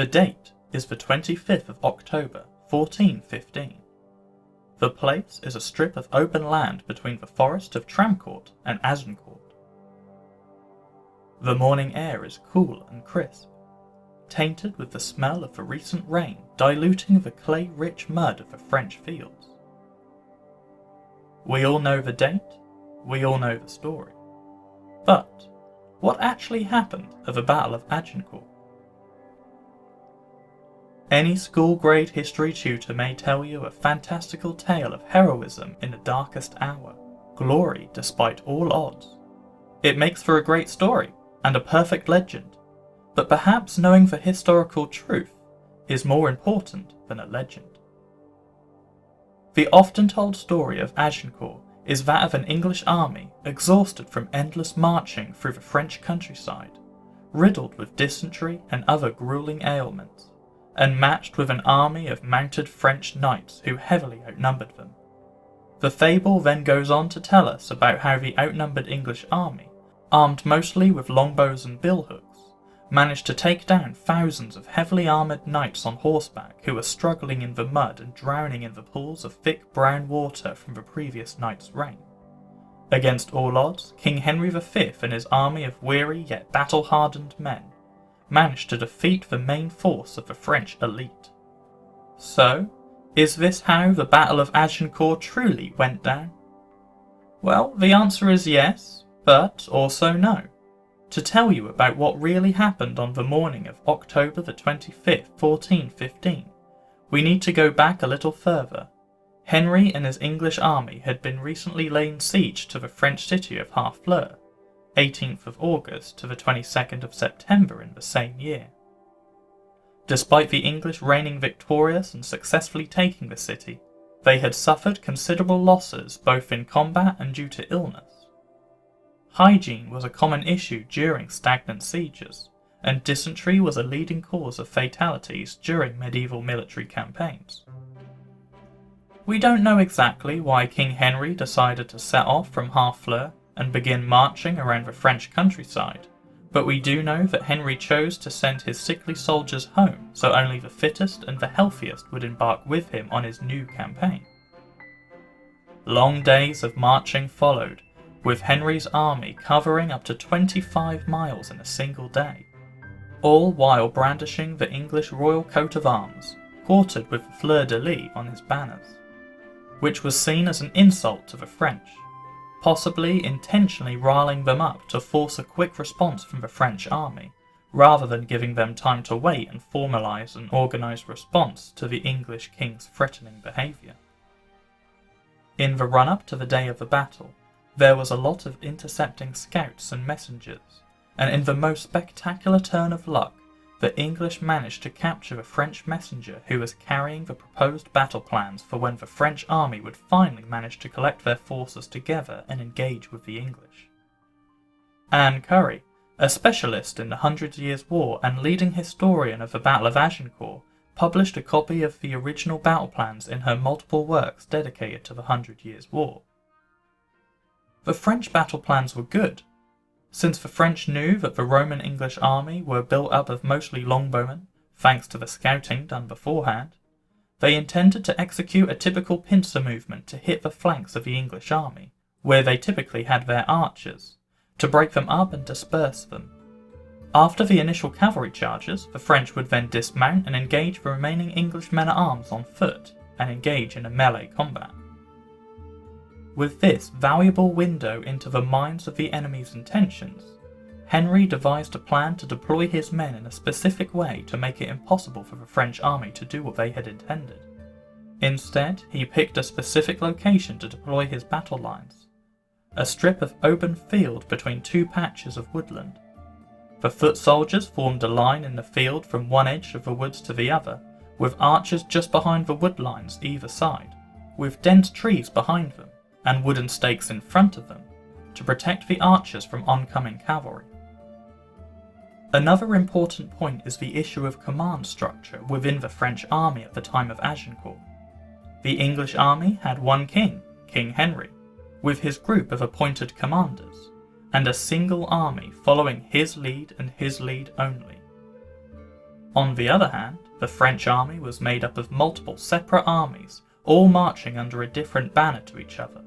The date is the 25th of October, 1415. The place is a strip of open land between the forest of Tramcourt and Agincourt. The morning air is cool and crisp, tainted with the smell of the recent rain diluting the clay-rich mud of the French fields. We all know the date, we all know the story. But what actually happened at the Battle of Agincourt? Any school-grade history tutor may tell you a fantastical tale of heroism in the darkest hour, glory despite all odds. It makes for a great story, and a perfect legend, but perhaps knowing the historical truth is more important than a legend. The often told story of Agincourt is that of an English army exhausted from endless marching through the French countryside, riddled with dysentery and other grueling ailments, and matched with an army of mounted French knights who heavily outnumbered them. The fable then goes on to tell us about how the outnumbered English army, armed mostly with longbows and billhooks, managed to take down thousands of heavily armoured knights on horseback who were struggling in the mud and drowning in the pools of thick brown water from the previous night's rain. Against all odds, King Henry V and his army of weary yet battle-hardened men managed to defeat the main force of the French elite. So, is this how the Battle of Agincourt truly went down? Well, the answer is yes, but also no. To tell you about what really happened on the morning of October the 25th, 1415, we need to go back a little further. Henry and his English army had been recently laying siege to the French city of Harfleur, 18th of August to the 22nd of September in the same year. Despite the English reigning victorious and successfully taking the city, they had suffered considerable losses both in combat and due to illness. Hygiene was a common issue during stagnant sieges, and dysentery was a leading cause of fatalities during medieval military campaigns. We don't know exactly why King Henry decided to set off from Harfleur and begin marching around the French countryside, but we do know that Henry chose to send his sickly soldiers home so only the fittest and the healthiest would embark with him on his new campaign. Long days of marching followed, with Henry's army covering up to 25 miles in a single day, all while brandishing the English royal coat of arms, quartered with the fleur-de-lis on his banners, which was seen as an insult to the French, possibly intentionally riling them up to force a quick response from the French army, rather than giving them time to wait and formalise an organised response to the English king's threatening behaviour. In the run-up to the day of the battle, there was a lot of intercepting scouts and messengers, and in the most spectacular turn of luck, the English managed to capture a French messenger who was carrying the proposed battle plans for when the French army would finally manage to collect their forces together and engage with the English. Anne Curry, a specialist in the 100 Years' War and leading historian of the Battle of Agincourt, published a copy of the original battle plans in her multiple works dedicated to the 100 Years' War. The French battle plans were good, since the French knew that the Roman English army were built up of mostly longbowmen, thanks to the scouting done beforehand. They intended to execute a typical pincer movement to hit the flanks of the English army, where they typically had their archers, to break them up and disperse them. After the initial cavalry charges, the French would then dismount and engage the remaining English men-at-arms on foot, and engage in a melee combat. With this valuable window into the minds of the enemy's intentions, Henry devised a plan to deploy his men in a specific way to make it impossible for the French army to do what they had intended. Instead, he picked a specific location to deploy his battle lines, a strip of open field between two patches of woodland. The foot soldiers formed a line in the field from one edge of the woods to the other, with archers just behind the wood lines either side, with dense trees behind them, and wooden stakes in front of them, to protect the archers from oncoming cavalry. Another important point is the issue of command structure within the French army at the time of Agincourt. The English army had one king, King Henry, with his group of appointed commanders, and a single army following his lead and his lead only. On the other hand, the French army was made up of multiple separate armies, all marching under a different banner to each other,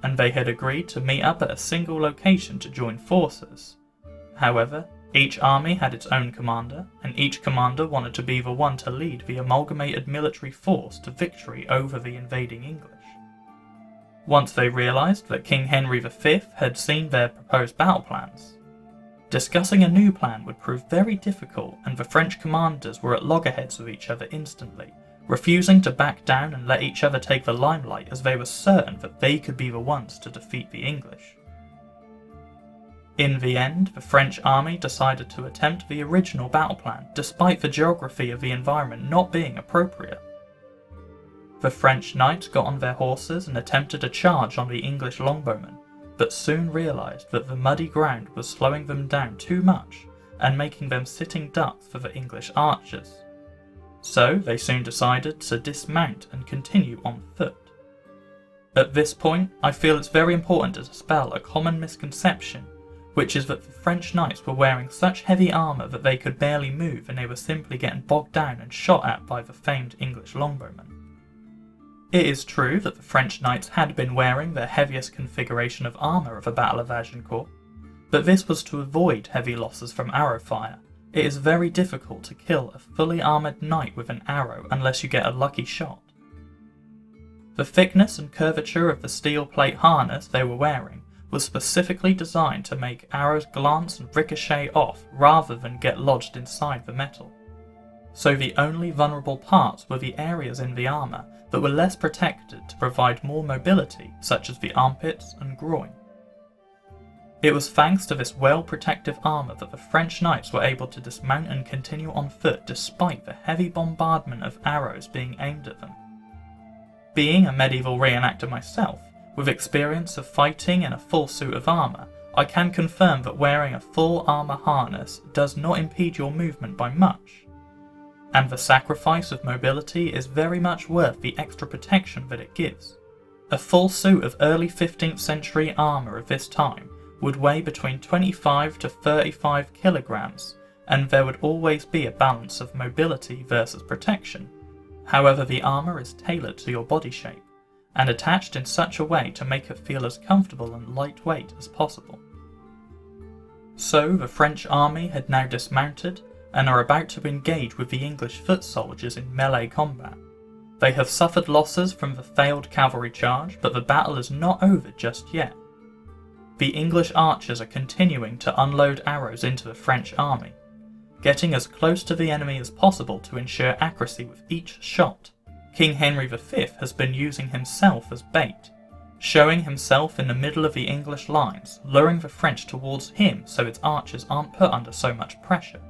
and they had agreed to meet up at a single location to join forces. However, each army had its own commander, and each commander wanted to be the one to lead the amalgamated military force to victory over the invading English. Once they realised that King Henry V had seen their proposed battle plans, discussing a new plan would prove very difficult, and the French commanders were at loggerheads with each other instantly, refusing to back down and let each other take the limelight, as they were certain that they could be the ones to defeat the English. In the end, the French army decided to attempt the original battle plan, despite the geography of the environment not being appropriate. The French knights got on their horses and attempted a charge on the English longbowmen, but soon realised that the muddy ground was slowing them down too much and making them sitting ducks for the English archers. So they soon decided to dismount and continue on foot. At this point, I feel it's very important to dispel a common misconception, which is that the French knights were wearing such heavy armour that they could barely move and they were simply getting bogged down and shot at by the famed English longbowmen. It is true that the French knights had been wearing their heaviest configuration of armour at the Battle of Agincourt, but this was to avoid heavy losses from arrow fire. It is very difficult to kill a fully armoured knight with an arrow unless you get a lucky shot. The thickness and curvature of the steel plate harness they were wearing was specifically designed to make arrows glance and ricochet off rather than get lodged inside the metal. So the only vulnerable parts were the areas in the armour that were less protected to provide more mobility, such as the armpits and groin. It was thanks to this well-protective armour that the French knights were able to dismount and continue on foot despite the heavy bombardment of arrows being aimed at them. Being a medieval reenactor myself, with experience of fighting in a full suit of armour, I can confirm that wearing a full armour harness does not impede your movement by much, and the sacrifice of mobility is very much worth the extra protection that it gives. A full suit of early 15th century armour of this time would weigh between 25 to 35 kilograms, and there would always be a balance of mobility versus protection. However, the armour is tailored to your body shape, and attached in such a way to make it feel as comfortable and lightweight as possible. So the French army had now dismounted and are about to engage with the English foot soldiers in melee combat. They have suffered losses from the failed cavalry charge, but the battle is not over just yet. The English archers are continuing to unload arrows into the French army, getting as close to the enemy as possible to ensure accuracy with each shot. King Henry V has been using himself as bait, showing himself in the middle of the English lines, luring the French towards him so its archers aren't put under so much pressure.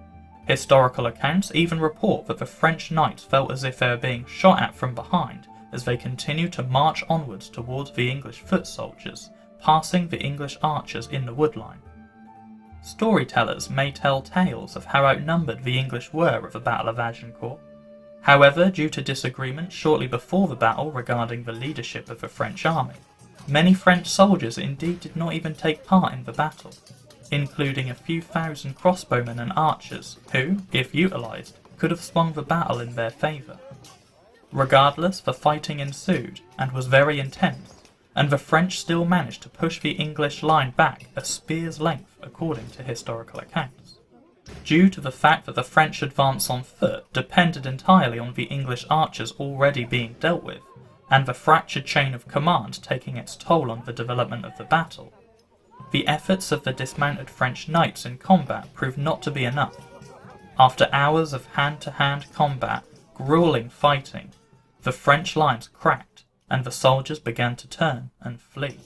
Historical accounts even report that the French knights felt as if they were being shot at from behind as they continued to march onwards towards the English foot soldiers, passing the English archers in the woodline. Storytellers may tell tales of how outnumbered the English were at the Battle of Agincourt. However, due to disagreement shortly before the battle regarding the leadership of the French army, many French soldiers indeed did not even take part in the battle, including a few thousand crossbowmen and archers who, if utilised, could have swung the battle in their favour. Regardless, the fighting ensued and was very intense, and the French still managed to push the English line back a spear's length according to historical accounts. Due to the fact that the French advance on foot depended entirely on the English archers already being dealt with, and the fractured chain of command taking its toll on the development of the battle, the efforts of the dismounted French knights in combat proved not to be enough. After hours of hand-to-hand combat, grueling fighting, the French lines cracked, and the soldiers began to turn and flee.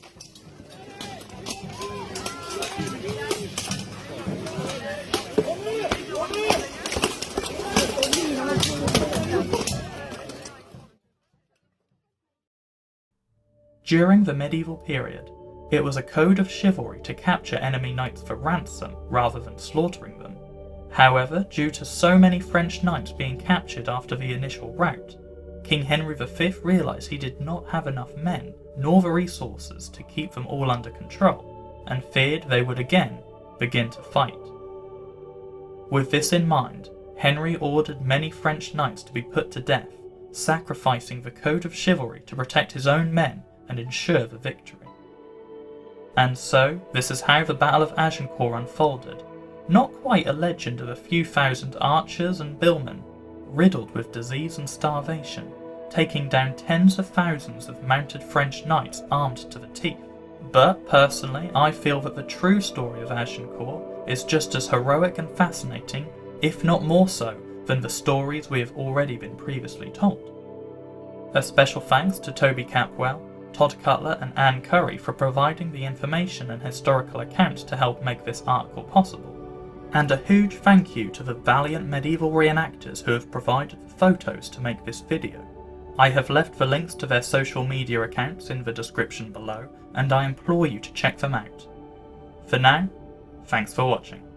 During the medieval period, it was a code of chivalry to capture enemy knights for ransom rather than slaughtering them. However, due to so many French knights being captured after the initial rout, King Henry V realised he did not have enough men nor the resources to keep them all under control, and feared they would again begin to fight. With this in mind, Henry ordered many French knights to be put to death, sacrificing the code of chivalry to protect his own men and ensure the victory. And so, this is how the Battle of Agincourt unfolded, not quite a legend of a few thousand archers and billmen, riddled with disease and starvation, taking down tens of thousands of mounted French knights armed to the teeth. But personally, I feel that the true story of Agincourt is just as heroic and fascinating, if not more so, than the stories we have already been previously told. A special thanks to Toby Capwell, Todd Cutler and Anne Curry for providing the information and historical accounts to help make this article possible. And a huge thank you to the valiant medieval reenactors who have provided the photos to make this video. I have left the links to their social media accounts in the description below, and I implore you to check them out. For now, thanks for watching.